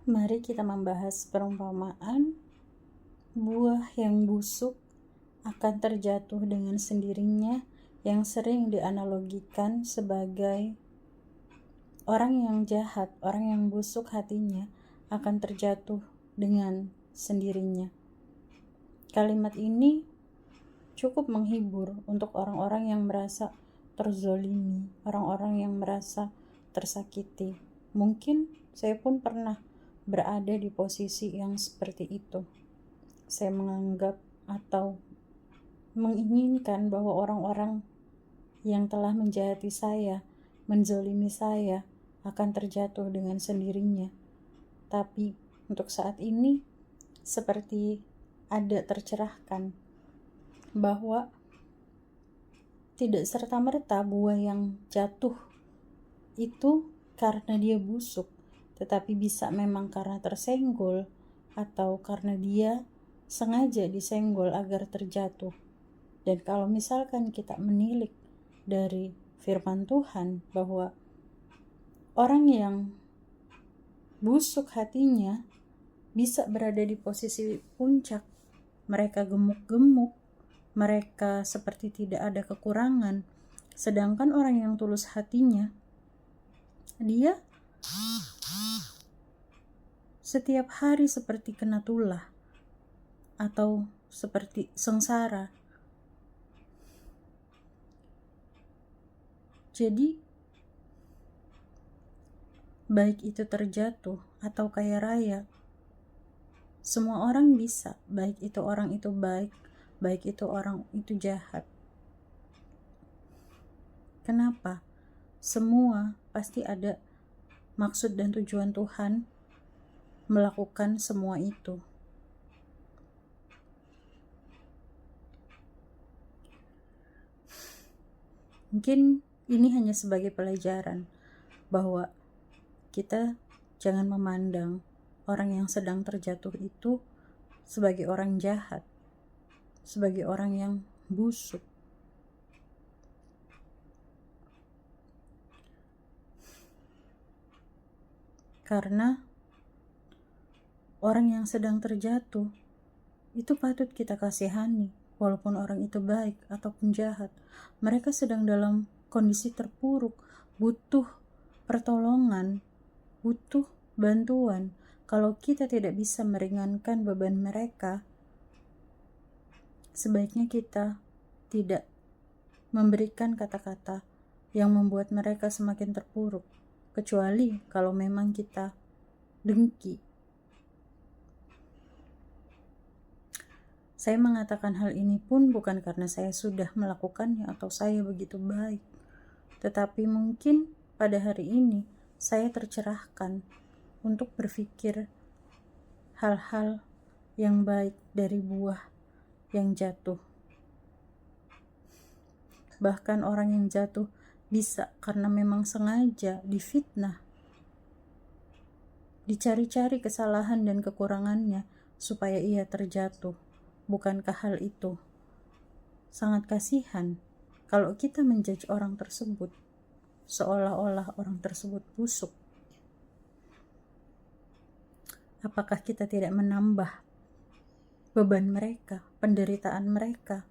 Mari kita membahas perumpamaan buah yang busuk akan terjatuh dengan sendirinya, yang sering dianalogikan sebagai orang yang jahat, orang yang busuk hatinya akan terjatuh dengan sendirinya. Kalimat ini cukup menghibur untuk orang-orang yang merasa terzolimi, orang-orang yang merasa tersakiti. Mungkin saya pun pernah berada di posisi yang seperti itu. Saya menganggap atau menginginkan bahwa orang-orang yang telah menjahati saya, menzolimi saya, akan terjatuh dengan sendirinya. Tapi untuk saat ini seperti ada tercerahkan bahwa tidak serta-merta buah yang jatuh itu karena dia busuk, tetapi bisa memang karena tersenggol atau karena dia sengaja disenggol agar terjatuh. Dan kalau misalkan kita menilik dari firman Tuhan bahwa orang yang busuk hatinya bisa berada di posisi puncak, mereka gemuk-gemuk, mereka seperti tidak ada kekurangan, sedangkan orang yang tulus hatinya, dia setiap hari seperti kena tulah atau seperti sengsara. Jadi baik itu terjatuh atau kaya raya, semua orang bisa, baik itu orang itu baik, baik itu orang itu jahat. Kenapa? Semua pasti ada maksud dan tujuan Tuhan melakukan semua itu. Mungkin ini hanya sebagai pelajaran bahwa kita jangan memandang orang yang sedang terjatuh itu sebagai orang jahat, sebagai orang yang busuk. Karena orang yang sedang terjatuh itu patut kita kasihani, walaupun orang itu baik ataupun jahat. Mereka sedang dalam kondisi terpuruk, butuh pertolongan, butuh bantuan. Kalau kita tidak bisa meringankan beban mereka, sebaiknya kita tidak memberikan kata-kata yang membuat mereka semakin terpuruk, kecuali kalau memang kita dengki. Saya mengatakan hal ini pun bukan karena saya sudah melakukannya atau saya begitu baik, tetapi mungkin pada hari ini saya tercerahkan untuk berpikir hal-hal yang baik dari buah yang jatuh. Bahkan orang yang jatuh bisa karena memang sengaja difitnah, dicari-cari kesalahan dan kekurangannya supaya ia terjatuh. Bukankah hal itu sangat kasihan kalau kita menjudge orang tersebut seolah-olah orang tersebut busuk? Apakah kita tidak menambah beban mereka, penderitaan mereka?